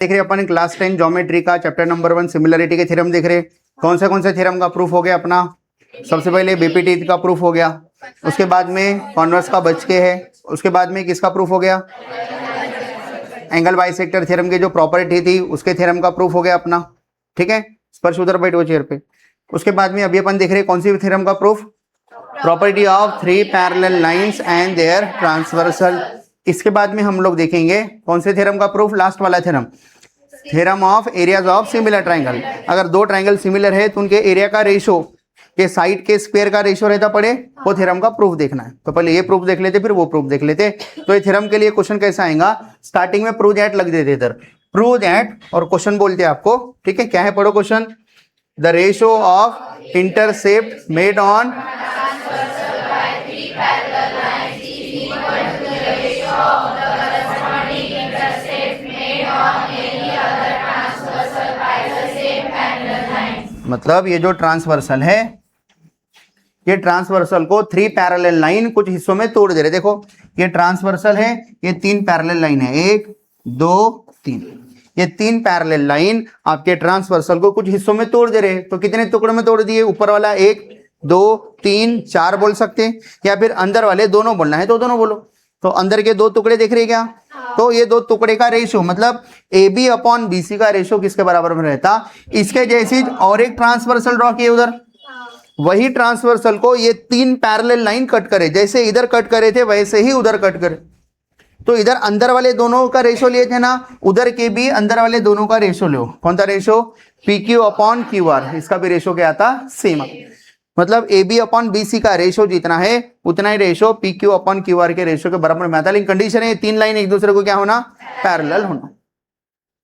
देख रहे अपन class 10 geometry का चैप्टर नंबर 1 सिमिलरिटी के थ्योरम देख रहे। कौन से थ्योरम का प्रूफ हो गया अपना? सबसे पहले बीपीटी का प्रूफ हो गया, उसके बाद में कॉन्वर्स का बच के है, उसके बाद में किसका प्रूफ हो गया? एंगल बाइसेक्टर थ्योरम की जो प्रॉपर्टी थी उसके थ्योरम का प्रूफ हो गया अपना। ठीक है, स्पर्श उधर बैठो चेयर पे। उसके बाद में अभी अपन देख रहे कौन सी थ्योरम का proof? Property of three parallel lines and their transversal. इसके बाद में हम लोग देखेंगे कौन से थ्योरम का प्रूफ? लास्ट वाला theorem, theorem of areas of similar triangle. अगर दो ट्राइंगल सिमिलर है तो उनके एरिया का रेशो के साइड के स्क्वायर का रेशो रहता पड़े, वो थ्योरम का प्रूफ देखना है। तो पहले ये प्रूफ देख लेते फिर वो प्रूफ देख लेते। तो ये थ्योरम के लिए क्वेश्चन कैसा आएगा? स्टार्टिंग में प्रूव दैट लग देते इधर, प्रूव दैट और क्वेश्चन बोलते हैं आपको। ठीक है, क्या है पढ़ो question. The ratio of intercept made on मतलब ये जो ट्रांसवर्सल है, ये ट्रांसवर्सल को थ्री पैरेलल लाइन कुछ हिस्सों में तोड़ दे रहे। देखो ये ट्रांसवर्सल है, ये तीन पैरेलल लाइन है, 1 2 3। ये तीन पैरेलल लाइन आपके ट्रांसवर्सल को कुछ हिस्सों में तोड़ दे रहे। तो कितने टुकड़ों में तोड़ दिए? ऊपर वाला 1 2 3 4 बोल सकते हैं, या फिर अंदर वाले दोनों बोलना है तो दोनों बोलो। तो अंदर के दो टुकड़े देख रहे क्या? तो ये दो टुकड़े का रेशो मतलब A B upon B C का रेशो किसके बराबर में रहता? इसके जैसी और एक ट्रांसवर्सल ड्रॉ किए उधर, वही ट्रांसवर्सल को ये तीन पैरेलल लाइन कट करे, जैसे इधर कट करे थे वैसे ही उधर कट करे। तो इधर अंदर वाले दोनों का रेशो लिए थे ना, उधर के भी अंदर वाले दोनों का रेशो लो। कौन सा ratio? P Q upon Q R. इसका भी रेशो क्या आता? सेम। मतलब A B upon B C का रेशो जितना है उतना ही ratio P Q upon Q R के रेशो के बराबर में आता है। लेकिन कंडीशन है तीन लाइन एक दूसरे को क्या होना? पैरेलल होना।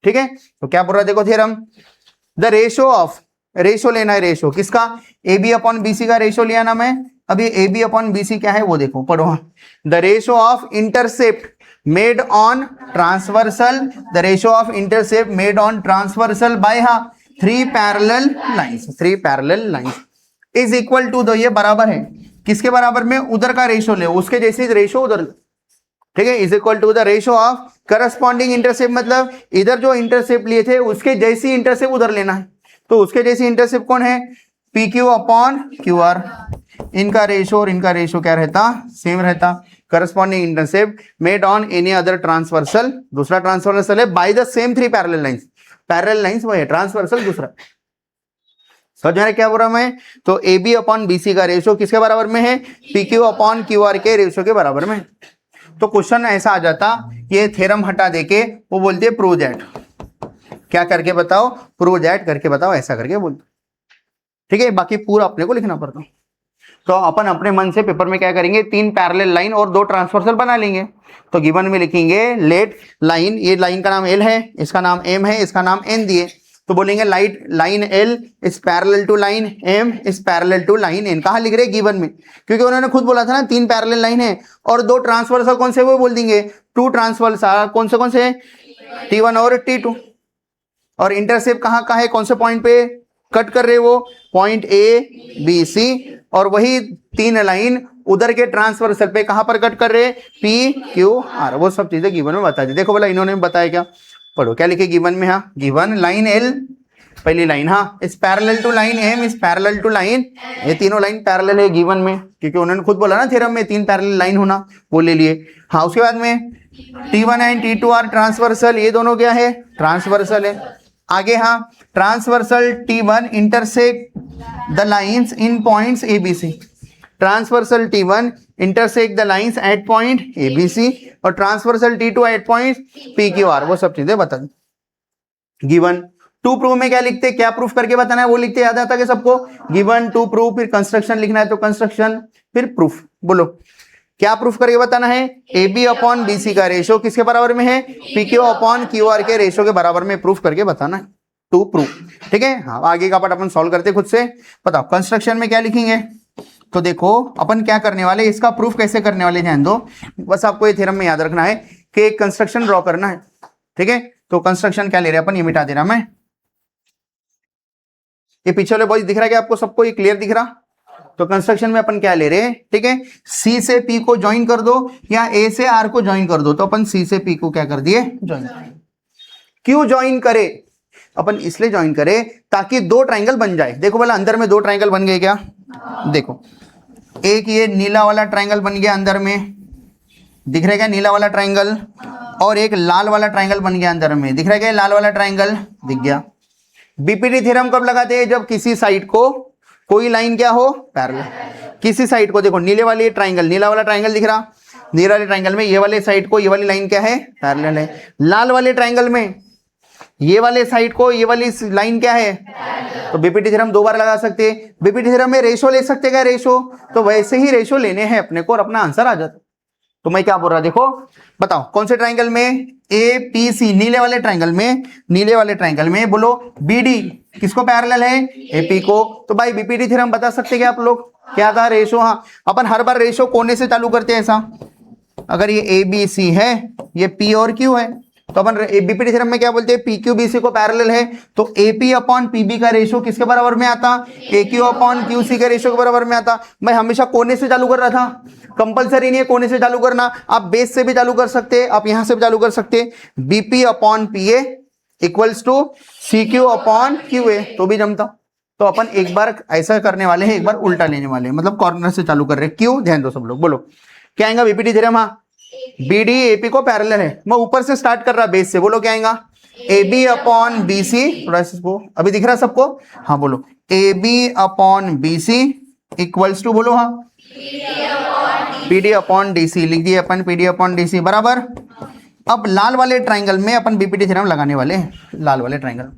ठीक है, तो क्या बोल रहा है देखो theorem, the ratio of, ratio लेना है, रेशो किसका? A B upon B C का रेशो लिया ना मैं। अभी A B upon B C क्या है वो देखो, पढ़ो। The ratio of intercept made on transversal, the ratio of intercept made on transversal by three parallel lines, three parallel lines is equal to, ये बराबर है किसके बराबर में? उधर का रेशो ले, उसके जैसे रेशो उधर। ठीक है, is equal to the ratio of corresponding intercept, मतलब इधर जो इंटरसेप्ट लिए थे उसके जैसी इंटरसेप्ट उधर लेना है। तो उसके जैसी इंटरसेप्ट कौन है? P Q upon Q are. इनका रेशो और इनका रेशो क्या रहता? सेम रहता। Corresponding intercept made on any other transversal, दूसरा ट्रांसवर्सल है by the same three parallel lines. Parallel lines वो है, ट्रांसवर्सल दूसरा। समझ रहे क्या बोल रहा मैं? तो A B upon B C का रेशो किसके बराबर में है? P Q upon Q R के रेशो के बराबर में। तो क्वेश्चन ऐसा आ जाता, ये थ्योरम हटा देके वो बोलते प्रूव दैट। क्या करके बताओ? प्रूव दैट करके बताओ, ऐसा करके बोलते। ठीक है, बाकी पूरा अपने को लिखना पड़ता। तो अपन अपने मन से पेपर में क्या करेंगे? तीन पैरेलल लाइन और दो ट्रांसवर्सल बना लेंगे। तो गिवन में लिखेंगे लेट लाइन, ये लाइन का नाम एल है, इसका नाम एम है, इसका नाम एन दिए। तो बोलेंगे light line L is parallel to line M is parallel to line N. कहाँ लिख रहे? गिवन में, क्योंकि उन्होंने खुद बोला था ना तीन पैरेलल लाइन है और दो ट्रांसवर्सल कौन से वो बोल देंगे, टू ट्रांसवर्सल कौन से T1 और T2। और इंटरसेप्ट कहाँ का है, कौन से पॉइंट पे कट कर रहे वो? Point A B C. और वही तीन लाइन उधर के ट्रांसवर्सल पे कहां पर कट कर रहे? P Q R. वो सब चीजें गिवन में बता दी। देखो बोला इन्होंने बताया क्या, पढ़ो क्या लिखे गिवन में। हाँ, गिवन लाइन एल, पहली लाइन हाँ इस पैरेलल टू लाइन एम इस पैरेलल टू लाइन, ये तीनों लाइन पैरेलल है गिवन में, क्योंकि उन्होंने खुद बोला ना थ्योरम में तीन पैरेलल लाइन होना, वो ले लिए। हाँ, उसके बाद में T1 and T2 are transversal, ये दोनों क्या है? ट्रांसवर्सल है। आगे हाँ, transversal T1 intersect the lines in points A B C. Transversal T1 intersect the lines at point A B C और transversal T2 at point P Q R. वो सब चीजें बता दी गिवन। टू प्रूव में क्या लिखते, क्या proof करके बताना है वो लिखते, याद आता है सबको? गिवन, टू प्रूव, फिर कंस्ट्रक्शन लिखना है तो कंस्ट्रक्शन, फिर प्रूफ। बोलो क्या प्रूफ करके बताना है? A B upon B C का रेशो किसके बराबर में है? P Q upon Q R के रेशो के बराबर में प्रूफ करके बताना है, टू प्रूफ। ठीक है, हाँ आगे का पार्ट अपन सॉल्व करते खुद से। बताओ कंस्ट्रक्शन में क्या लिखेंगे? तो देखो अपन क्या करने वाले, इसका प्रूफ कैसे करने वाले ध्यान दो। बस आपको ये थ्योरम में याद रखना है कि एक कंस्ट्रक्शन ड्रॉ करना है। ठीक है, तो कंस्ट्रक्शन क्या ले रहे हैं अपन, ये मिटा दे रहा मैं। ये पीछे वाले बॉयज दिख रहा है क्या आपको सबको? ये क्लियर दिख रहा? तो कंस्ट्रक्शन में अपन क्या ले रहे हैं? ठीक है, सी से पी को ज्वाइन कर दो या ए से आर को ज्वाइन कर दो। तो अपन सी से पी को क्या कर दिए? ज्वाइन। क्यों ज्वाइन करे, अपन इसलिए ज्वाइन करे ताकि दो ट्राइंगल बन जाए। देखो भला अंदर में दो ट्राइंगल बन गए क्या, देखो एक ये नीला वाला ट्राइंगल बन गया अंदर में, दिख रहा है क्या नीला वाला ट्राइंगल, और एक लाल वाला ट्राइंगल बन गया अंदर में, दिख रहा है क्या लाल वाला ट्राइंगल, दिख गया। बीपीटी थ्योरम कब लगाते हैं, जब किसी साइड को कोई लाइन क्या हो पैरेलल, किसी साइड को देखो नीले वाली ट्राइंगल, नीला वाला ट्राइंगल दिख रहा, नीले वाले ट्राइंगल में ये वाले साइड को ये वाली लाइन क्या है पैरेलल है, लाल वाले ट्राइंगल में ये वाले साइड को ये वाली लाइन क्या है, तो बीपीटी थ्योरम दो बार लगा सकते हैं। बीपीटी थ्योरम में रेशो ले सकते क्या, रेशो, तो वैसे ही रेशो लेने हैं अपने को और अपना आंसर आ जाता। तो मैं क्या बोल रहा, देखो बताओ कौन से ट्राइंगल में, ए पी सी, नीले वाले ट्राइंगल में, नीले वाले ट्राइंगल में बोलो बी डी किसको पैरेलल है, एपी को। तो भाई बीपीटी थ्योरम बता सकते क्या आप लोग, क्या था रेशो, हाँ अपन हर बार रेशो कोने से चालू करते हैं ऐसा, अगर ये ए बी सी है, ये पी और क्यू है, तो अपन बीपीटी थ्योरम में क्या बोलते हैं, पी क्यू बी सी को पैरेलल है, तो एपी अपॉन पीबी का रेशो किसके बराबर में आता, ए क्यू अपॉन क्यू सी के रेशो के बराबर में आता। मैं हमेशा कोने से चालू कर रहा था, कंपलसरी नहीं है कोने से चालू करना, आप बेस से भी चालू कर सकते हैं, आप यहां से भी चालू कर सकते हैं, BP upon P A equals to C Q upon Q A, तो भी जमता। तो अपन एक बार ऐसा करने वाले हैं, एक बार उल्टा लेने वाले हैं, मतलब कॉर्नर से चालू कर रहे हैं। क्यों, ध्यान दो सब लोग, बोलो क्या आएगा बीपीटी थ्योरम, हाँ बी डी एपी को पैरेलल है, मैं ऊपर से स्टार्ट कर रहा बेस से, बोलो क्या आएगा A B upon B C, थोड़ा इसको अभी दिख रहा है सबको, हाँ बोलो A B upon B C equals to, बोलो हाँ P D upon D C, लिख दिए अपन P D upon D C बराबर। अब लाल वाले ट्राइंगल में अपन बीपीटी थ्योरम लगाने वाले हैं, लाल वाले ट्राइंगल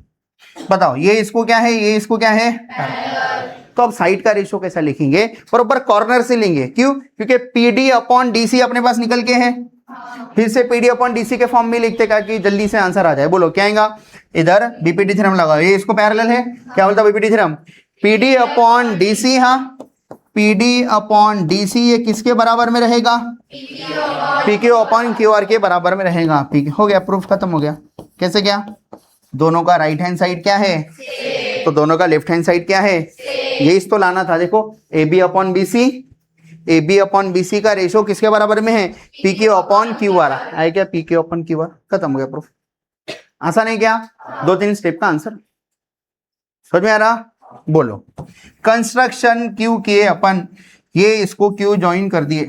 बताओ ये इसको क्या है, ये इसको क्या है, तो अब साइड का रेशो कैसा लिखेंगे, बराबर कॉर्नर से लेंगे, क्यों, क्योंकि पीडी अपॉन डीसी अपने पास निकल के है, फिर से पीडी अपॉन डीसी के फॉर्म में लिखते क्या कि जल्दी से आंसर आ जाए। बोलो क्या आएगा, इधर बीपीटी थ्योरम लगाओ, ये इसको पैरेलल है, क्या बोलता BPT theorem, PD upon DC, हाँ पीडी अपॉन डीसी ये किसके बराबर में रहेगा, पीक्यू अपॉन क्यू आर के बराबर में रहेगा। पीक्यू हो गया, प्रूफ खत्म हो गया। कैसे क्या, दोनों का राइट हैंड साइड क्या है, तो दोनों का लेफ्ट हैंड साइड क्या है, ये इस तो लाना था। देखो A B upon B C, A B upon B C का रेशो किसके बराबर में है, P Q upon Q R, आए क्या P Q upon Q R, खत्म हो गया प्रूफ। आसान है क्या, दो तीन स्टेप का आंसर समझ में आ रहा। बोलो कंस्ट्रक्शन क्यू किए अपन, ये इसको क्यू ज्वाइन कर दिए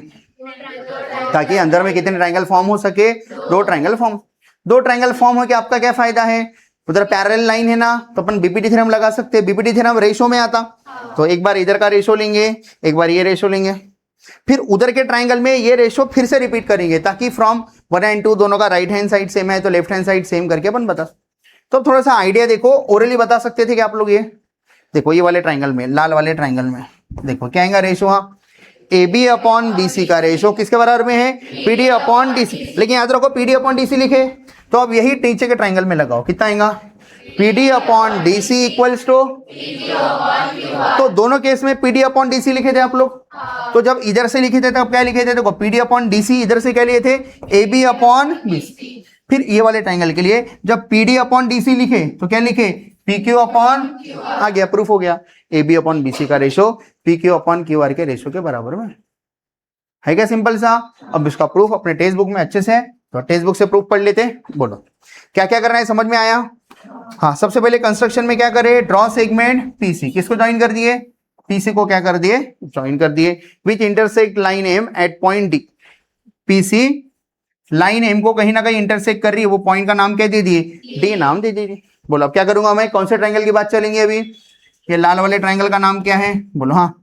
ताकि अंदर में कितने ट्राइंगल फॉर्म हो सके, दो ट्राइंगल फॉर्म, दो ट्राइंगल फॉर्म हो के आपका क्या फायदा है, उधर पैरेलल लाइन है ना, तो अपन बीपीटी थ्योरम लगा सकते हैं। बीपीटी थ्योरम रेशो में आता, तो एक बार इधर का रेशो लेंगे, एक बार ये रेशो लेंगे, फिर उधर के ट्राइंगल में ये रेशो फिर से रिपीट करेंगे, ताकि फ्रॉम 1 and 2 दोनों का राइट हैंड साइड सेम है तो लेफ्ट हैंड साइड सेम करके अपन बता। तो थोड़ा सा आइडिया देखो, ओरली बता सकते थे कि आप लोग, ये देखो ये वाले ट्राइंगल में, लाल वाले ट्राइंगल में देखो क्या आएगा रेशो, हाँ A B upon D C का रेशो किसके बराबर में है, P D upon D C. लेकिन याद रखो P D upon D C लिखे, तो अब यही नीचे के ट्राइंगल में लगाओ, कितना आएगा P D upon D C equals to, तो दोनों केस में P D upon D C लिखे थे आप लोग, तो जब इधर से लिखे थे तब क्या लिखे थे, देखो P D upon D C, इधर से क्या लिए थे A B upon B C. फिर ये वाले ट्राइंगल के लिए जब P D upon D C लिखे तो क्या लिखे, पी क्यू अपॉन, आ गया प्रूफ हो गया, A B upon B C का ratio P Q upon Q R के रेशो के बराबर में है। क्या सिंपल सा। अब इसका प्रूफ अपने टेक्स्ट बुक में अच्छे से है, तो टेक्स्ट बुक से प्रूफ पढ़ लेते। बोलो क्या क्या करना है, समझ में आया। हाँ सबसे पहले कंस्ट्रक्शन में क्या करे, ड्रॉ सेगमेंट पीसी, किसको ज्वाइन कर दिए, पीसी को क्या कर दिए, ज्वाइन कर दिए, which intersect line M at point D. PC line M को कहीं ना कहीं इंटरसेक्ट कर रही है, वो पॉइंट का नाम क्या दे दिए, डी नाम दे दीजिए। बोलो अब क्या करूंगा मैं, कौन से ट्राइंगल की बात चलेंगे अभी, ये लाल वाले ट्राइंगल का नाम क्या है, बोलो हाँ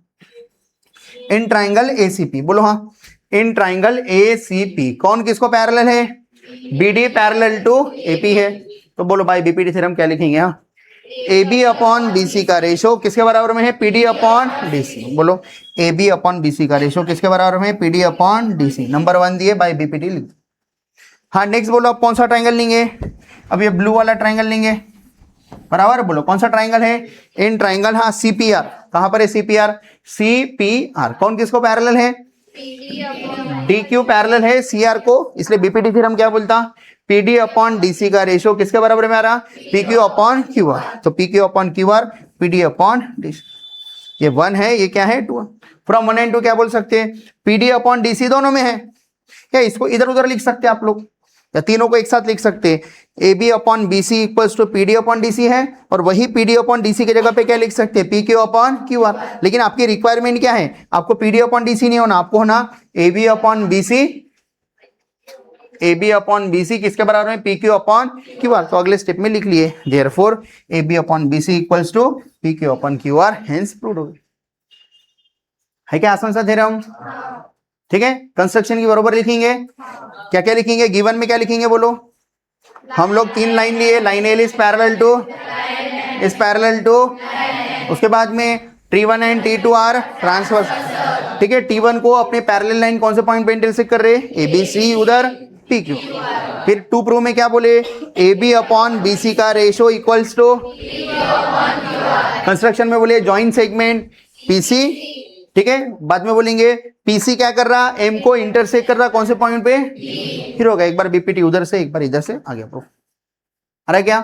इन ट्राइंगल एसीपी, बोलो हाँ इन ट्राइंगल एसीपी। कौन किसको पैरेलल है, बीडी पैरेलल टू एपी है, तो बोलो भाई बीपीटी थ्योरम क्या लिखेंगे, हाँ A B upon B C का रेशो किसके बराबर में है, P D upon D C. बोलो A B upon B C का रेशो किसके बराबर में है, P D upon D C. Number 1 दिए बाय बीपीटी लिख। हाँ नेक्स्ट बोलो अब कौन सा ट्राइंगल लेंगे, अब ये ब्लू वाला ट्राइंगल लेंगे बराबर। बोलो कौन सा ट्राइंगल है, इन ट्राइंगल, हाँ सीपीआर, कहां पर है सीपीआर, सीपीआर कौन किसको पैरेलल है, डी क्यू पैरेलल है सीआर को, इसलिए बीपीटी थ्योरम क्या बोलता, पीडी अपॉन डीसी का रेशो किसके बराबर में आ रहा, पीक्यू अपॉन क्यू आर, तो PQ upon Q are PD upon DC. ये 1 है, ये क्या है 2, फ्रॉम 1 and 2 क्या बोल सकते हैं, पीडी अपॉन डीसी दोनों में है, क्या इसको इधर उधर लिख सकते हैं आप लोग, या तीनों को एक साथ लिख सकते हैं, A B upon B C equals to P D upon D C है, और वही P D upon D C की जगह पे क्या लिख सकते हैं, P Q upon Q R. लेकिन आपकी रिक्वायरमेंट क्या है, आपको P D upon D C नहीं होना, आपको होना A B upon B C, A B upon B C किसके बराबर में, P Q upon Q R. तो अगले स्टेप में लिख लिए, therefore A B upon B C equals to P Q upon Q R, hence proved हो गया। है क्या आसान सा थ्योरम? ठीक है, कंस्ट्रक्शन की बरोबर लिखेंगे, क्या क्या लिखेंगे, गिवन में क्या लिखेंगे बोलो। हम लोग 3 लाइन लिए, line A is parallel to उसके बाद में T1 and T2 are transverse. ठीक है, T1 को अपने पैरेलल लाइन कौन से पॉइंट पे इंटरसेक्ट कर रहे हैं, ए बी सी, उधर पी क्यू। फिर 2 प्रूव में क्या बोले, A B upon B C का रेशो इक्वल्स टू, कंस्ट्रक्शन में बोले जॉइंट सेगमेंट पी सी। ठीक है, बाद में बोलेंगे पीसी क्या कर रहा, एम को इंटरसेक्ट कर रहा कौन से पॉइंट पे, फिर होगा एक बार बीपीटी उधर से, एक बार इधर से, आ गया प्रूफ। अरे क्या,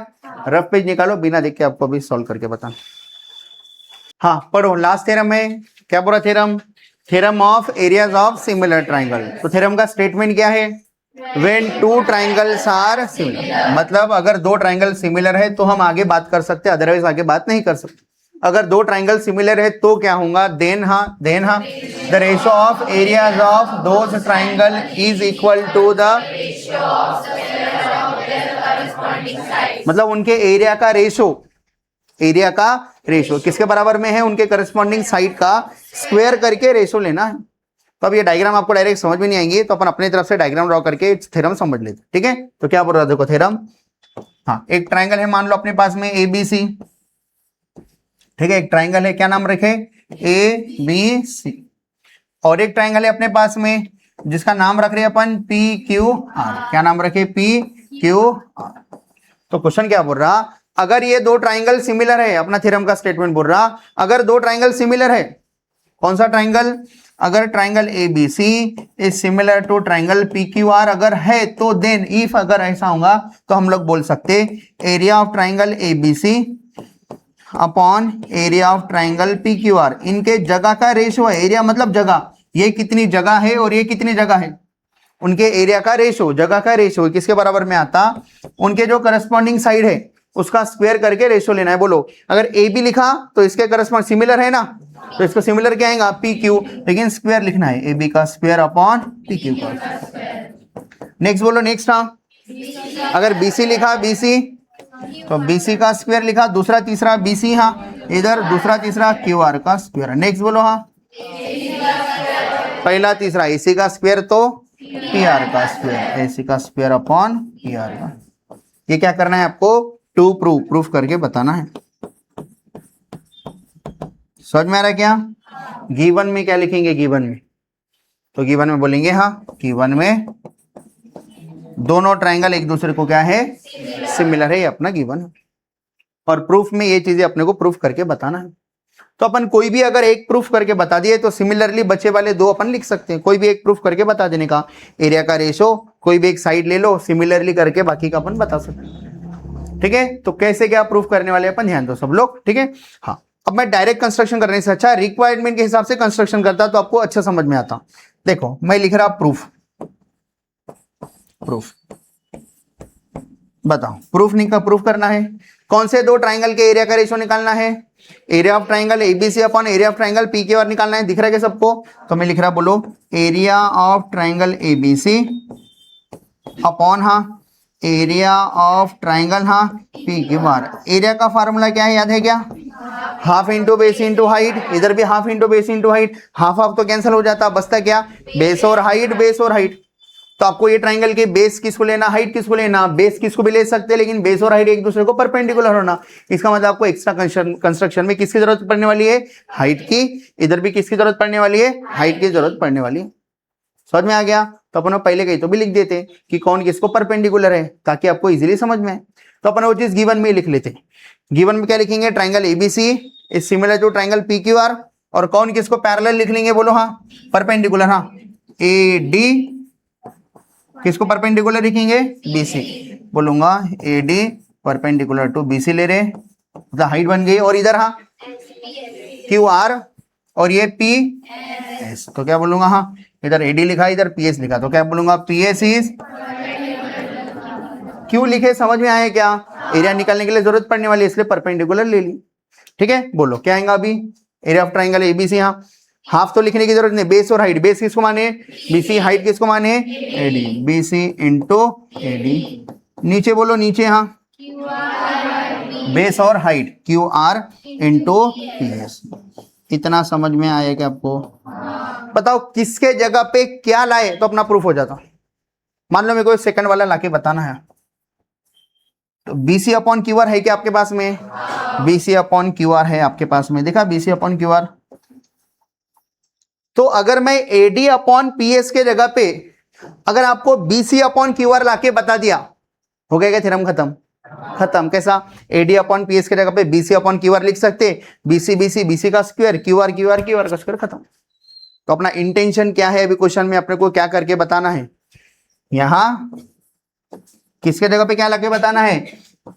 रफ पेज निकालो, बिना देख के आपको अभी सॉल्व करके बताना। हाँ पढ़ो, लास्ट थ्योरम है, क्या पूरा theorem, theorem of areas of similar triangle. तो थ्योरम का स्टेटमेंट क्या है, व्हेन 2 ट्राइंगल्स आर सिमिलर, मतलब अगर 2 ट्राइंगल सिमिलर है तो हम आगे बात कर सकते हैं, अदरवाइज आगे बात नहीं कर सकते। अगर 2 ट्राइंगल सिमिलर है तो क्या होगा, then the ratio of areas of those triangle is equal to the, मतलब उनके एरिया का रेशो किसके बराबर में है, उनके करस्पॉन्डिंग साइड का स्क्वायर करके रेशो लेना है। तो अब ये डायग्राम आपको डायरेक्ट समझ में नहीं आएंगे, तो अपन अपने तरफ से डायग्राम ड्रॉ करके थ्योरम समझ लेते। ठीक है, तो क्या बोल रहा देखो थ्योरम, हाँ एक ट्राइंगल है मान लो अपने पास में ए बी सी। ठीक है, एक ट्राइंगल है, क्या नाम रखे, ए बी सी, और एक ट्राइंगल है अपने पास में जिसका नाम रख रहे हैं अपन पी क्यू आर। क्या नाम रखे, पी क्यू आर। तो क्वेश्चन क्या बोल रहा, अगर ये 2 ट्राइंगल सिमिलर है, अपना थ्योरम का स्टेटमेंट बोल रहा, अगर 2 ट्राइंगल सिमिलर है, कौन सा ट्राइंगल, अगर triangle A B C is similar to triangle P Q R अगर है, तो देन इफ अगर ऐसा होगा तो हम लोग बोल सकते area of triangle A B C upon area of triangle P Q R, इनके जगह का रेशो है, एरिया मतलब जगह, ये कितनी जगह है और ये कितनी जगह है, उनके एरिया का रेशो, जगह का रेशो किसके बराबर में आता, उनके जो करस्पॉन्डिंग साइड है उसका स्क्वायर करके रेशो लेना है। बोलो अगर ए बी लिखा तो इसके करस्पॉन्ड सिमिलर है ना, तो इसको सिमिलर क्या आएगा, पी क्यू, लेकिन स्क्वायर लिखना है, ए बी का स्क्वायर अपॉन पी क्यू का। नेक्स्ट बोलो, नेक्स्ट हाँ, अगर बी सी लिखा, बी सी तो BC का स्क्वायर लिखा, दूसरा तीसरा BC, हाँ इधर दूसरा तीसरा QR का स्क्वायर। नेक्स्ट बोलो, हाँ पहला तीसरा AC का स्क्वायर तो PR का स्क्वायर, AC का स्क्वायर अपॉन PR का। ये क्या करना है आपको, टू प्रूफ करके बताना है। समझ में आ रहा है क्या, गिवन में क्या लिखेंगे, गिवन में तो गिवन में बोलेंगे, हाँ गिवन में दोनों ट्राइंगल एक दूसरे को क्या है, सिमिलर है, ये अपना गिवन। और प्रूफ में ये चीजें अपने को प्रूफ करके बताना है। तो अपन कोई भी अगर एक प्रूफ करके बता दिए तो सिमिलरली बचे वाले 2 अपन लिख सकते हैं, कोई भी एक प्रूफ करके बता देने का, एरिया का रेशो कोई भी एक साइड ले लो, सिमिलरली करके बाकी का अपन बता सकते हैं। ठीक है, तो कैसे क्या प्रूफ करने वाले अपन ध्यान दो सब लोग। ठीक है, हाँ अब मैं डायरेक्ट कंस्ट्रक्शन करने से अच्छा रिक्वायरमेंट के हिसाब से कंस्ट्रक्शन करता तो आपको अच्छा समझ में आता। देखो मैं लिख रहा प्रूफ बताओ, प्रूफ करना है, कौन से 2 ट्राइंगल के एरिया का रेशो निकालना है, area of triangle ABC upon area of triangle P Q are निकालना है। दिख रहा है क्या सबको, तो मैं लिख रहा, बोलो area of triangle ABC upon, हाँ एरिया ऑफ ट्राइंगल, हाँ पी क्यू आर। एरिया का फार्मूला क्या है, याद है क्या, half into base into height, इधर भी half into base into height, half half तो कैंसिल हो जाता, बचता क्या, बेस और हाइट, बेस और हाइट। तो आपको ये ट्राइंगल के बेस किसको लेना, हाइट किसको लेना, बेस किसको भी ले सकते हैं, लेकिन बेस और हाइट एक दूसरे को परपेंडिकुलर होना। इसका मतलब आपको एक्स्ट्रा कंस्ट्रक्शन में किसकी जरूरत पड़ने वाली है, हाइट की, इधर भी किसकी जरूरत पड़ने वाली है, हाइट की जरूरत पड़ने वाली है। समझ में आ गया, तो अपन पहले कहीं तो भी लिख देते कि कौन किसको परपेंडिकुलर है, ताकि आपको इजीली समझ में आए। तो अपन वो चीज गिवन में लिख लेते। गिवन में क्या लिखेंगे, triangle ABC is similar to triangle P Q R, और कौन किसको पैरेलल लिख लेंगे, बोलो हाँ परपेंडिकुलर, हाँ ए डी किसको परपेंडिकुलर लिखेंगे, BC, बोलूंगा AD परपेंडिकुलर टू BC ले रहे, मतलब हाइट बन गई, और इधर हाँ QR और ये PS, तो क्या बोलूंगा, हाँ इधर AD लिखा इधर PS लिखा, तो क्या बोलूंगा PS इज क्यों लिखे समझ में आया क्या? एरिया निकालने के लिए जरूरत पड़ने वाली है, इसलिए परपेंडिकुलर ले ली। ठीक है, बोलो क्या आएगा अभी? Area of triangle ABC. यहाँ हाफ तो लिखने की जरूरत नहीं, बेस और हाइट। बेस किसको माने? बीसी। हाइट किसको माने? एडी। BC into AD. नीचे बोलो, नीचे यहाँ बेस और height Q R into PS. इतना समझ में आया क्या आपको? बताओ किसके जगह पे क्या लाए तो अपना प्रूफ हो जाता। मान लो मेरे को सेकंड वाला लाके बताना है, तो बीसी अपॉन क्यू आर है क्या आपके पास में? बीसी अपॉन क्यू आर है आपके पास में, देखा बीसी अपॉन क्यू आर। तो अगर मैं एडी अपॉन पीएस के जगह पे अगर आपको बीसी अपॉन क्यू आर लाके बता दिया, हो गया क्या थ्योरम खत्म? खत्म। कैसा? एडी अपॉन पीएस के जगह पे बीसी अपॉन क्यू आर लिख सकते, बीसी बीसी बीसी का square, Q R Q R Q R का स्क्वायर, खत्म। तो अपना इंटेंशन क्या है अभी क्वेश्चन में अपने को क्या करके बताना है? यहां किसके जगह पे क्या लाके बताना है?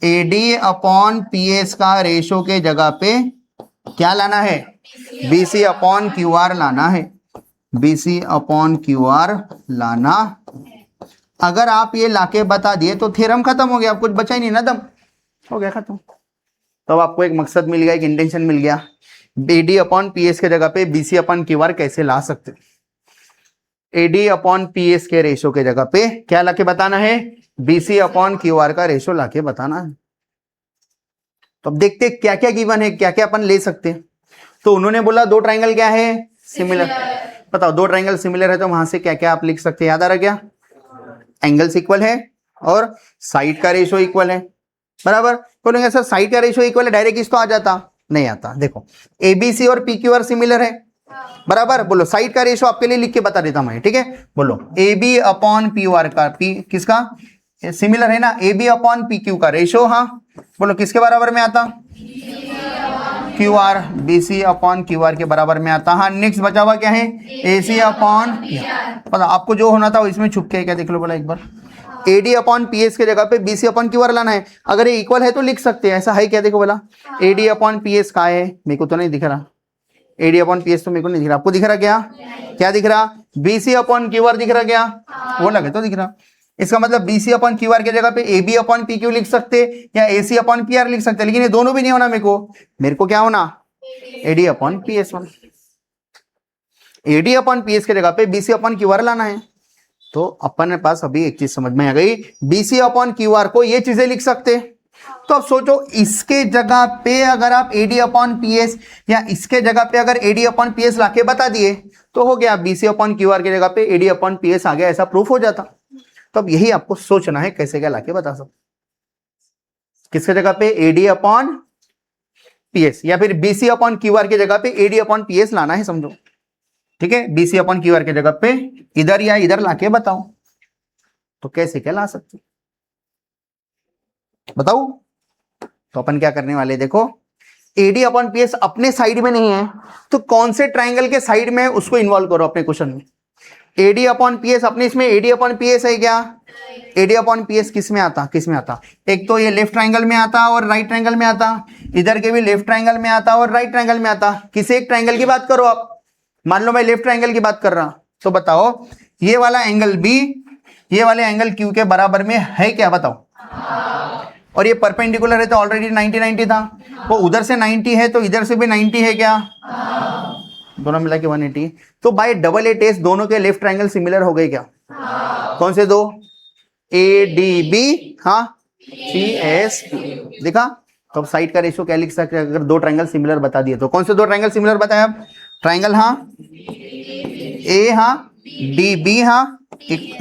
एडी अपॉन पीएस का रेशो के जगह पे क्या लाना है? बीसी अपॉन क्यू आर लाना है। बीसी अपॉन क्यू आर लाना। अगर आप ये लाके बता दिए तो थ्योरम खत्म हो गया, आप कुछ बचा ही नहीं ना, दम हो गया खत्म। तो अब आपको एक मकसद मिल गया, एक इंटेंशन मिल गया। एडी अपॉन पीएस के जगह पे बीसी अपॉन क्यू आर कैसे ला सकते? एडी अपॉन पीएस के रेशो के जगह पे क्या लाके बताना है? बीसी अपॉन क्यू आर का रेशो लाके बताना है। तो अब देखते क्या क्या गिवन है, क्या क्या अपन ले सकते हैं। तो उन्होंने बोला दो ट्राइंगल क्या है? सिमिलर। बताओ दो ट्राइंगल सिमिलर है तो वहां से क्या क्या आप लिख सकते हैं? याद आ रहा क्या? एंगल्स इक्वल है और साइड का रेशो इक्वल है, बराबर। बोलेंगे सर साइड का रेशो इक्वल है, डायरेक्ट इस तो आ जाता, नहीं आता। देखो एबीसी और पीक्यूआर सिमिलर है, बराबर। बोलो साइड का रेशो आपके लिए लिख के बता देता मैं, ठीक है। बोलो A B upon P R का, पी किसका सिमिलर है ना, A B upon P Q का रेशो, हाँ बोलो किसके बराबर में आता? Q R B C upon Q R के बराबर में आता। हाँ नेक्स्ट बचा हुआ क्या है? ए सी अपॉन, पता आपको जो होना था वो इसमें छुप के क्या देख लो बोला एक बार। एडी अपॉन पी एस के जगह पे B C upon Q R लाना है। अगर ये इक्वल है तो लिख सकते हैं, ऐसा है क्या? देखो बोला एडी अपॉन पी एस का है, मेरे को तो नहीं दिख रहा। एडी अपॉन पी एस तो मेरे को नहीं दिख रहा, आपको दिख रहा क्या? क्या दिख रहा? B C upon Q R दिख रहा क्या? वो लगे तो दिख रहा। इसका मतलब बीसी अपॉन क्यू आर के जगह पे A B upon P Q लिख सकते या A C upon P R लिख सकते, लेकिन ये दोनों भी नहीं होना। मेरे को क्या होना? AD upon P S one. AD upon P S के जगह पे बीसी अपॉन क्यू आर लाना है। तो अपन के पास अभी एक चीज समझ में आ गई, बीसी अपॉन क्यू आर को ये चीजें लिख सकते। तो अब सोचो इसके जगह पे अगर आप एडी अपॉन पी एस या इसके जगह पे अगर एडी अपॉन पी एस लाके बता दिए तो हो गया, बीसी अपॉन क्यू आर की जगह पे एडी अपॉन पी एस आ गया, ऐसा प्रूफ हो जाता। तो अब यही आपको सोचना है कैसे क्या लाके बता सकते, किसके जगह पे एडी अपॉन पीएस या फिर बीसी अपॉन क्यू आर की जगह पे एडी अपॉन पीएस लाना है, समझो ठीक है। बीसी अपॉन क्यू आर की जगह पे इधर या इधर लाके बताओ, तो कैसे क्या ला सकते बताओ। तो अपन क्या करने वाले, देखो एडी अपॉन पीएस अपने साइड में नहीं है तो कौन से ट्राइंगल के साइड में उसको इन्वॉल्व करो अपने क्वेश्चन में। एडी अपॉन पीएस अपने इसमें एडी अपॉन पीएस है क्या? एडी अपॉन पीएस किस में आता? किस में आता? एक तो ये लेफ्ट ट्राइंगल में आता और राइट ट्राइंगल में आता, इधर के भी लेफ्ट ट्राइंगल में आता और राइट ट्राइंगल में आता। किसी एक ट्राइंगल की बात करो आप, मान लो मैं लेफ्ट ट्राइंगल की बात कर रहा, तो बताओ ये वाला एंगल बी ये वाले एंगल क्यू के बराबर में है क्या? बताओ। और ये परपेंडिकुलर है तो ऑलरेडी 90 90 था, वो उधर से 90 है तो इधर से भी 90 है क्या? दोनों मिला के 180। तो बाय डबल ए टेस्ट दोनों के लेफ्ट ट्राइंगल सिमिलर हो गए क्या? कौन से दो? ए डी बी, हाँ सी एस, देखा। तो अब साइड का रेशियो क्या लिख सकते हैं अगर दो ट्राइंगल सिमिलर बता दिए तो? कौन से दो ट्राइंगल सिमिलर बताया आप? ट्राइंगल हाँ ए, हाँ डी बी, हाँ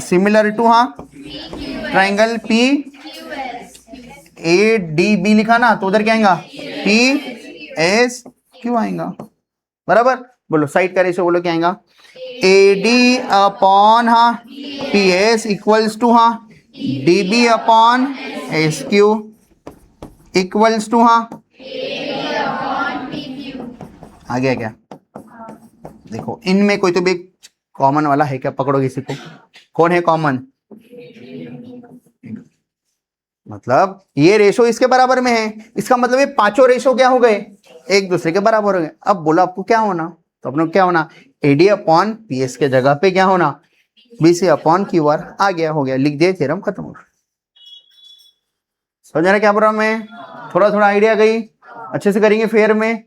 सिमिलर टू हाँ triangle P A D B लिखा ना, तो उधर क्या आएगा? पी एस क्यू आएगा, बराबर। बोलो साइड का रेशियो बोलो क्या आएगा? ए डी अपॉन हाँ पी एस इक्वल्स टू हाँ D B upon S Q equals to हाँ आ गया क्या? देखो इनमें कोई तो भी कॉमन वाला है क्या? पकड़ो किसी को, कौन है कॉमन? मतलब ये रेशो इसके बराबर में है, इसका मतलब ये पांचों रेशो क्या हो गए? एक दूसरे के बराबर हो गए। अब बोलो आपको क्या होना, तो अपने क्या होना? एडी अपॉन पीएस के जगह पे क्या होना? बीसी अपॉन क्यू आर आ गया, हो गया, लिख दिए, थ्योरम खत्म हो गया। समझ रहे क्या प्रॉब्लम है? थोड़ा थोड़ा आइडिया गई, अच्छे से करेंगे फेयर में।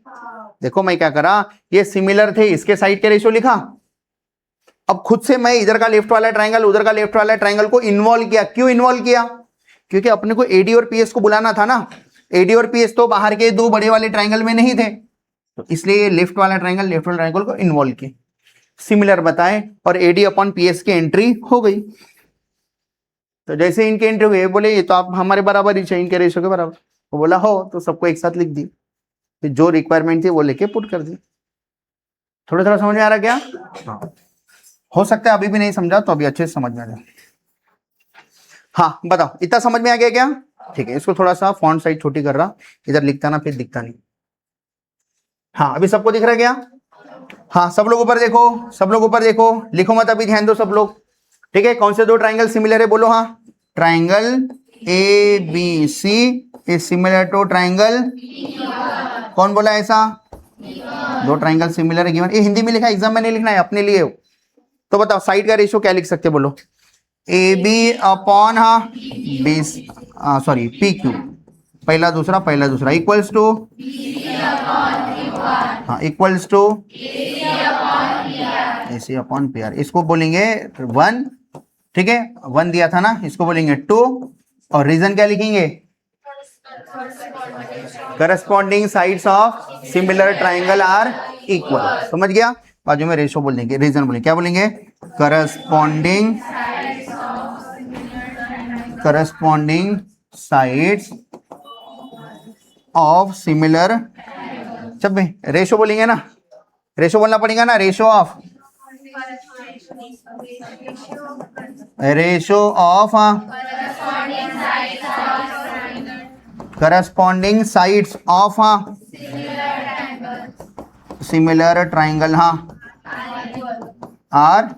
देखो मैं क्या करा, ये सिमिलर थे, इसके साइड के रेशियो लिखा। अब खुद से मैं इधर का लेफ्ट वाला ट्रायंगल, उधर का लेफ्ट वाला ट्रायंगल को इन्वॉल्व किया। क्यों इन्वॉल्व किया? क्योंकि अपने को एडी और पीएस को बुलाना था ना। एडी और पीएस तो बाहर के दो बड़े वाले ट्रायंगल में नहीं थे, तो इसलिए लेफ्ट वाला ट्रायंगल, लेफ्ट वाला ट्रायंगल को इन्वॉल्व किए, सिमिलर बताए, और एडी अपॉन पीएस की एंट्री हो गई। तो जैसे इनके एंट्री हुए, बोले ये तो आप हमारे बराबर ही चाहिए, इनके रेशियो के बराबर। वो बोला हो, तो सबको एक साथ लिख दी, फिर जो रिक्वायरमेंट थी वो लेके पुट कर दी। थोड़ा थोड़ा समझ में आ रहा क्या? हाँ, हो सकता है अभी भी नहीं समझा, तो अभी अच्छे से समझ में आ जाए। हाँ बताओ, इतना समझ में आ गया क्या? ठीक है, इसको थोड़ा सा फॉन्ट साइज छोटी कर रहा, इधर लिखता ना फिर दिखता नहीं। हाँ अभी सबको दिख रहा है क्या? हाँ सब लोग ऊपर देखो, सब लोग ऊपर देखो, लिखो मत अभी, ध्यान दो सब लोग। ठीक है, कौन से दो ट्राइंगल सिमिलर है बोलो? हाँ, triangle A B C is similar to triangle, कौन बोला ऐसा? दो ट्राइंगल सिमिलर है गिवन। ये हिंदी में लिखा, एग्जाम में नहीं लिखना है, अपने लिए हो। तो बताओ साइड का रेशियो क्या लिख सकते बोलो? ए बी अपॉन, हाँ बी, सॉरी पी क्यू, पहला दूसरा पहला दूसरा, इक्वल्स टू, हाँ equals to A C upon P R. इसको बोलेंगे 1, ठीक है, 1 दिया था ना, इसको बोलेंगे 2, और रीजन क्या लिखेंगे? Corresponding sides of similar triangle are equal. समझ गया? बाजू में रेशो बोल देंगे, रीजन बोलेंगे, क्या बोलेंगे? करस्पॉन्डिंग साइड्स ऑफ सिमिलर, जब भी रेशो बोलेंगे ना, रेशो बोलना पड़ेगा ना, ratio of, corresponding sides of similar triangle, हाँ आर।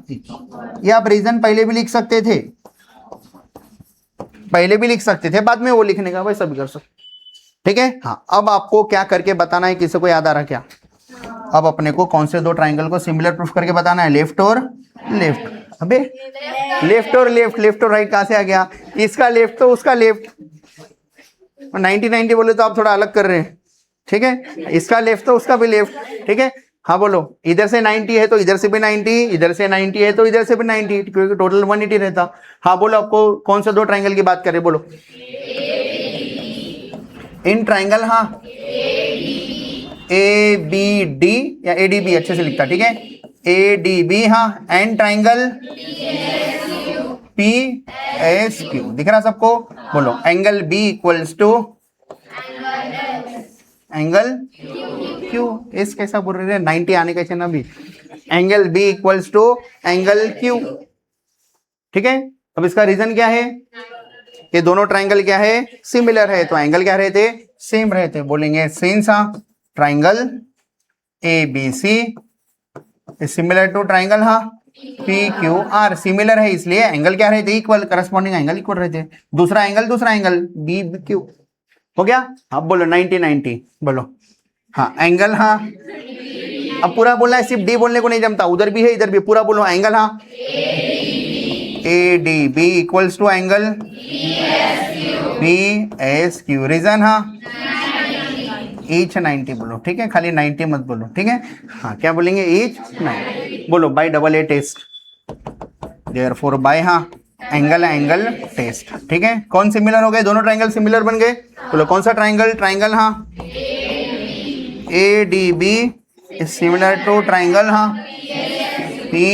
ये आप रीजन पहले भी लिख सकते थे, पहले भी लिख सकते थे, बाद में वो लिखने का वैसा भी कर सकते। ठीक है, हाँ अब आपको क्या करके बताना है, किसी को याद आ रहा क्या? अब अपने को कौन से दो ट्राइंगल को सिमिलर प्रूफ करके बताना है? लेफ्ट और लेफ्ट। अबे लेफ्ट और लेफ्ट, लेफ्ट और राइट कहां से आ गया? इसका लेफ्ट तो उसका लेफ्ट, 90-90 बोले तो आप थोड़ा अलग कर रहे हैं। ठीक है, इसका लेफ्ट तो उसका भी लेफ्ट। ठीक है, हाँ बोलो, इधर से 90 है तो इधर से भी 90, इधर से 90 है तो इधर से भी 90, क्योंकि टोटल 180 रहता। हाँ बोलो, आपको कौन सा दो ट्राइंगल की बात करें बोलो? इन ट्राइंगल, हाँ ए बी डी या ए डी बी अच्छे से लिखता, ठीक है, ए डी बी, हाँ, and triangle P S Q. दिख रहा सबको? बोलो angle B equals to angle Q. S कैसा बोल रहे हैं? 90 आने कैसे ना भी। Angle B equals to angle Q. ठीक है, अब इसका रीजन क्या है? ये दोनों ट्राइंगल क्या है? सिमिलर है, तो एंगल क्या रहते? सेम रहते। बोलेंगे since triangle A B C similar to triangle, हाँ पी क्यू आर, सिमिलर है इसलिए एंगल क्या रहते? इक्वल, करस्पॉन्डिंग एंगल इक्वल रहते। दूसरा एंगल बी क्यू। हो गया? अब बोलो 90-90 बोलो। हाँ एंगल, हाँ अब पूरा बोलना है, सिर्फ डी बोलने को नहीं जमता, उधर भी है इधर भी, पूरा बोलो एंगल, हाँ A D B equals to angle B S Q. Reason, हाँ ईच 90 बोलो। ठीक है, खाली 90 मत बोलो। ठीक है, हाँ क्या बोलेंगे? ईच 90 बोलो, by double A test, therefore by, हाँ एंगल टेस्ट। ठीक है, कौन सिमिलर हो गए? दोनों ट्राइंगल सिमिलर बन गए। बोलो कौन सा ट्राइंगल, हाँ A D B is similar to triangle, हाँ पी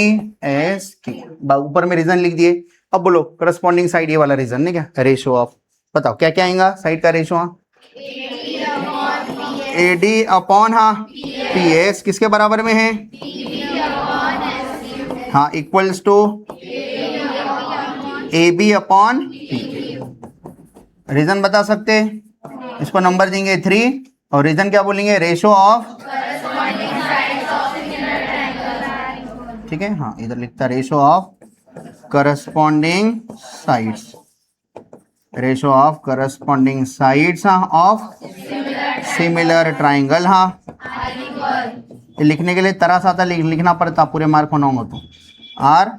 एस क्यू। ऊपर में रीजन लिख दिए। अब बोलो करस्पॉन्डिंग साइड, ये वाला रीजन नहीं क्या? रेशो ऑफ, बताओ क्या क्या आएगा साइड का रेशो? हाँ ए डी अपॉन, हाँ पी एस किसके बराबर में है? हाँ equals to A B upon P. रीजन बता सकते? इसको नंबर देंगे 3, और रीजन क्या बोलेंगे? Ratio of. ठीक है, हाँ इधर लिखता ratio of corresponding sides, ratio of corresponding sides of similar triangle, हाँ लिखने के लिए तरह सा लिखना पड़ता, पूरे मार्क होना होगा तो आर।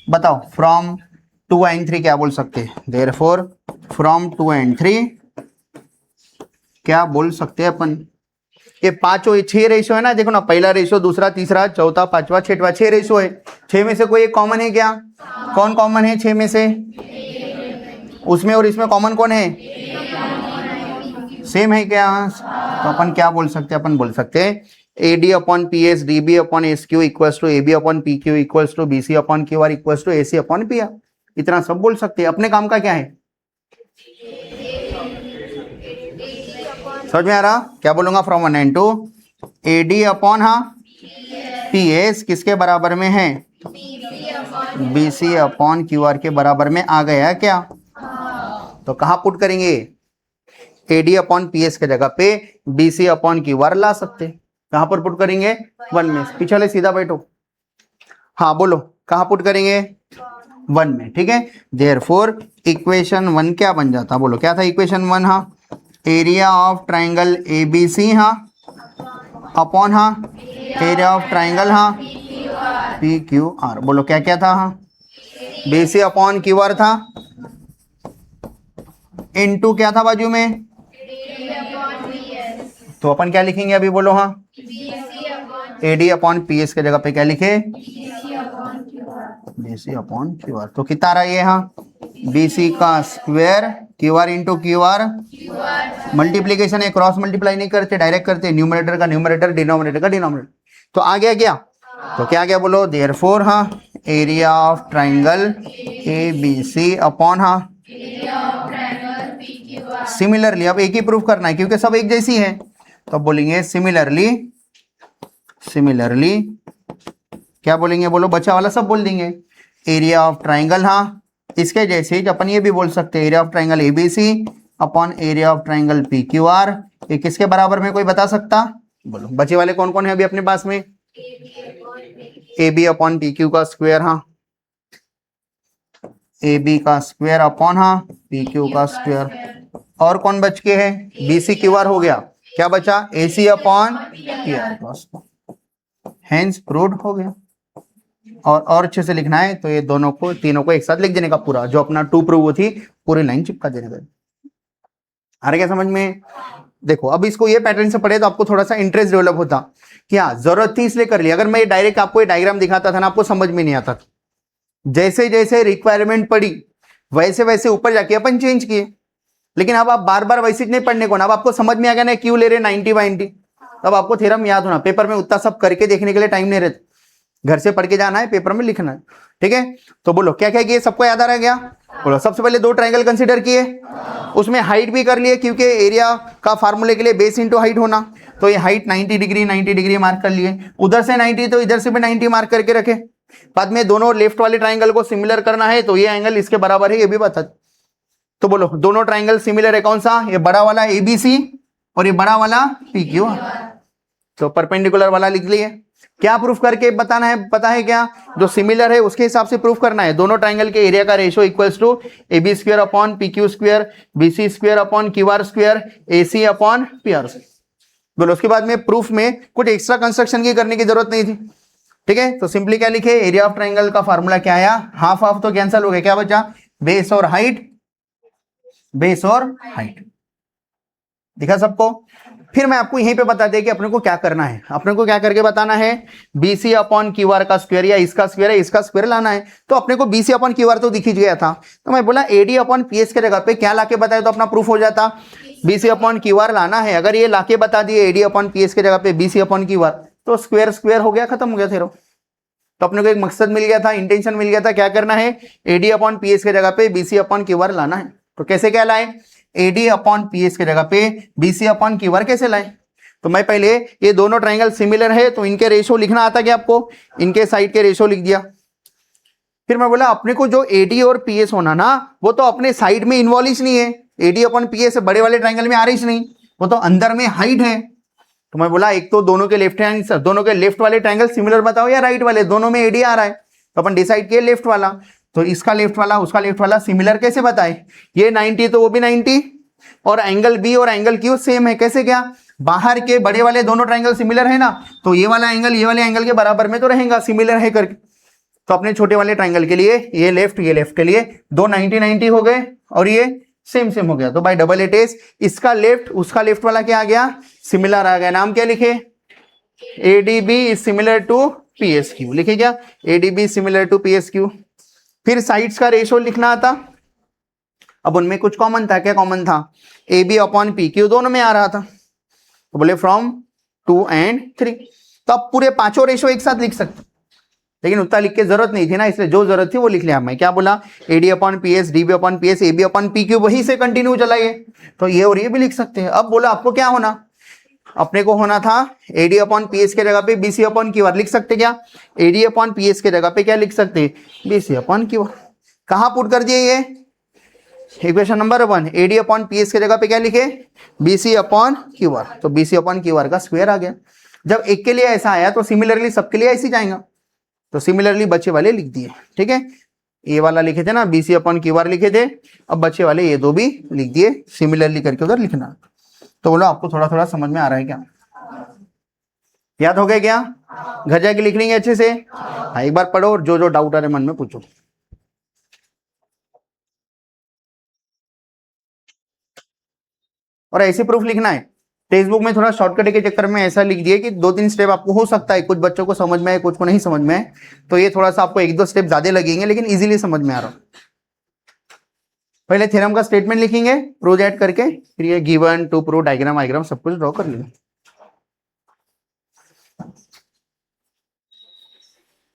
बताओ फ्रॉम 2 and 3 क्या बोल सकते हैं? देयरफॉर फ्रॉम 2 and 3 क्या बोल सकते हैं अपन? ये 6 रेशो है ना, देखो ना, पहला रेशो, दूसरा, तीसरा, चौथा, पांचवा, छठवा, 6 रेशो है। 6 में से कोई एक कॉमन है क्या? कौन कॉमन है 6 में से? उसमें और इसमें कॉमन कौन है? सेम है क्या? तो अपन क्या बोल सकते हैं? अपन बोल सकते हैं AD upon PS DB upon SQ equals to AB upon PQ equals to BC upon QR equals to AC upon PR। इतना सब बोल सकते हैं। अपने काम का क्या है? समझ में आ रहा? क्या बोलूंगा? From 1 and 2 AD upon PS किसके बराबर में है? BC अपॉन QR के बराबर में आ गया क्या? तो कहाँ पुट करेंगे? AD अपॉन PS के जगह पे BC अपॉन QR ला सकते। कहाँ पर पुट करेंगे? 1 में। पीछे सीधा बैठो। हाँ बोलो, कहाँ पुट करेंगे? 1 में। ठीक है, देयरफॉर इक्वेशन 1 क्या बन जाता? बोलो क्या था इक्वेशन 1? हाँ, area of triangle ABC upon area of triangle PQR। बोलो क्या क्या था? BC अपॉन QR था, इनटू क्या था बाजू में? तो अपन क्या लिखेंगे अभी? बोलो। AD अपॉन PS के जगह पे क्या लिखे? BC upon QR। तो कितना रहा ये? BC का square QR into QR। Multiplication है, क्रॉस मल्टीप्लाई नहीं करते, डायरेक्ट करते, न्यूमरेटर का न्यूमरेटर, डिनोमिनेटर का डिनोमिनेटर। तो आ गया क्या? तो क्या गया बोलो? Therefore area of triangle ABC upon similarly. अब एक ही प्रूफ करना है क्योंकि सब एक जैसी है, तो बोलेंगे सिमिलरली। क्या बोलेंगे? बोलो, बचा वाला सब बोल देंगे। एरिया ऑफ ट्राइंगल इसके जैसे ही अपन ये भी बोल सकते हैं, area of triangle ABC upon area of triangle PQR। ये किसके बराबर में कोई बता सकता? बोलो, बचे वाले कौन कौन है अभी अपने पास में? AB अपॉन PQ का स्क्वायर, AB का स्क्वायर अपॉन PQ का स्क्वायर। और कौन बच के है? BC QR हो गया। क्या बचा? AC upon PR। Hence proved हो गया। और अच्छे से लिखना है तो ये दोनों को, तीनों को एक साथ लिख देने का, पूरा जो अपना 2 प्रूव थी पूरी लाइन चिपका देने का। आ रहा क्या समझ में? देखो, अब इसको ये पैटर्न से पढ़े तो आपको थोड़ा सा इंटरेस्ट डेवलप होता। क्या जरूरत थी इसलिए कर लिया। अगर मैं डायरेक्ट आपको ये डायग्राम दिखाता था ना, आपको समझ में नहीं आता था। जैसे जैसे रिक्वायरमेंट पड़ी वैसे वैसे ऊपर जाके अपन चेंज किए। लेकिन अब आप बार बार वैसे नहीं पढ़ने को ना, अब आपको समझ में आ गया ना क्यों ले रहे 90/90। तब आपको थ्योरम याद होना। पेपर में उतना सब करके देखने के लिए टाइम नहीं रहता, घर से पढ़ के जाना है, पेपर में लिखना है। ठीक है, तो बोलो क्या क्या किए? सबको याद आ रहा गया? बोलो, सबसे पहले 2 ट्रायंगल कंसीडर किए, उसमें हाइट भी कर लिए क्योंकि एरिया का फार्मूले के लिए बेस इंटू हाइट होना। तो ये हाइट 90 डिग्री मार्क कर लिए, उधर से 90 तो इधर से भी 90 मार्क करके रखे। बाद में दोनों लेफ्ट वाले ट्राइंगल को सिमिलर करना है, तो ये एंगल इसके बराबर है, ये भी बता। तो बोलो, दोनों ट्राइंगल सिमिलर है, कौन सा? ये बड़ा वाला ABC और ये बड़ा वाला PQ। तो परपेंडिकुलर वाला लिख लिए। क्या प्रूफ करके बताना है? पता है क्या? जो सिमिलर है उसके हिसाब से प्रूफ करना है। दोनों ट्राइंगल के एरिया का ratio equals to AB square upon PQ square, BC square upon QR square, AC upon PR। बोलो, उसके बाद में प्रूफ में कुछ एक्स्ट्रा कंस्ट्रक्शन की करने की जरूरत नहीं थी। ठीक है, तो सिंपली क्या लिखे? एरिया ऑफ ट्राइंगल का फार्मूला क्या आया? हाफ हाफ तो कैंसिल हो गया, क्या बचा? बेस और हाइट, बेस और हाइट। दिखा सबको? फिर मैं आपको यहीं पे बता दें कि अपने को क्या करना है। अपने को क्या करके बताना है? BC अपॉन QR का स्क्वायर, या इसका स्क्वायर है, इसका स्क्वायर लाना है। तो अपने को BC अपॉन QR तो दिख ही गया था, तो मैं बोला AD अपॉन PS के जगह पे क्या लाके बताया तो अपना प्रूफ हो जाता। BC अपॉन QR लाना है, अगर ये लाके बता दिए AD अपॉन PS के जगह पे BC अपॉन QR, तो स्क्वायर स्क्वायर हो गया, खत्म हो गया। तो अपने को एक मकसद मिल गया था, इंटेंशन मिल गया था। क्या करना है? AD अपॉन PS के जगह पे BC अपॉन QR लाना है। तो कैसे क्या लाए? AD अपॉन PS के जगह पे BC अपॉन QR कैसे लाए? तो मैं पहले ये दोनों ट्राइंगल सिमिलर है तो इनके रेशो लिखना आता क्या आपको? इनके साइड के रेशो लिख दिया। फिर मैं बोला अपने को जो AD और PS होना ना, वो तो अपने साइड में इन्वॉल्व ही नहीं है। AD अपॉन PS बड़े वाले ट्राइंगल में आ रही नहीं, वो तो अंदर में हाइट है। तो मैं बोला एक तो दोनों के लेफ्ट हैंड, दोनों के लेफ्ट वाले ट्राइंगल सिमिलर बताओ या राइट वाले, दोनों में AD आ रहा है, तो अपन डिसाइड किए लेफ्ट वाला। तो इसका लेफ्ट वाला उसका लेफ्ट वाला सिमिलर कैसे बताए? ये 90 तो वो भी 90, और एंगल B और एंगल Q सेम है। कैसे? क्या बाहर के बड़े वाले दोनों ट्राइंगल सिमिलर है ना, तो ये वाला एंगल ये वाले एंगल के बराबर में तो रहेगा, सिमिलर है करके। तो अपने छोटे वाले ट्राइंगल के लिए ये लेफ्ट के लिए दो 90-90 हो गए और ये सेम सेम हो गया। तो बाय डबल इट इज इसका लेफ्ट उसका लेफ्ट वाला क्या आ गया, सिमिलर आ गया। नाम क्या लिखे, एडीबी इज सिमिलर टू पीएसक्यू, लिखे क्या, एडीबी सिमिलर टू पीएसक्यू। फिर साइड्स का रेशियो लिखना था, अब उनमें कुछ कॉमन था, क्या कॉमन था, A B upon P Q दोनों में आ रहा था, तो बोले फ्रॉम 2 and 3। तो अब पूरे पांचों रेशियो एक साथ लिख सकते, लेकिन उतना लिख के जरूरत नहीं थी ना, इसलिए जो जरूरत थी वो लिख लिया। मैं क्या बोला, AD upon P S, DB upon P S, A B upon P Q, वही से कंटिन्यू चलाइए, तो ये और ये भी लिख सकते हैं। अब बोला आपको क्या होना, अपने को होना था एडी अपॉन पी एस के जगह पे बीसी अपॉन क्यू आर लिख सकते, क्या एडी अपॉन पी एस के जगह पे क्या लिख सकते, बीसी अपॉन क्यू आर। कहाँ पुट कर दिए ये, equation number 1, AD upon P S के जगह पे क्या लिखे, बीसी अपॉन क्यू आर, तो बीसी अपॉन क्यू आर का स्क्वायर आ गया। जब एक के लिए ऐसा आया तो सिमिलरली सबके लिए ऐसे जाएगा, तो सिमिलरली बच्चे वाले लिख दिए, ठीक है। ये वाला लिखे थे ना, बीसी अपॉन क्यू आर लिखे थे, अब बच्चे वाले ये दो भी लिख दिए, सिमिलरली करके उधर लिखना। तो बोलो आपको थोड़ा थोड़ा समझ में आ रहा है क्या, याद हो गया क्या, घर जाके लिख लेंगे अच्छे से। हाँ एक बार पढ़ो और जो जो डाउट आ रहे मन में पूछो। और ऐसे प्रूफ लिखना है, टेक्स्ट बुक में थोड़ा शॉर्टकट के चक्कर में ऐसा लिख दिया कि 2-3 स्टेप आपको हो सकता है कुछ बच्चों को समझ में आए, कुछ को नहीं समझ में आए, तो ये थोड़ा सा आपको 1-2 स्टेप ज्यादा लगेंगे, लेकिन इजीली समझ में आ रहा। पहले थ्योरम का स्टेटमेंट लिखेंगे प्रूव दैट करके, फिर ये गिवन टू प्रूव डायग्राम वायग्राम सब कुछ ड्रॉ कर लेंगे।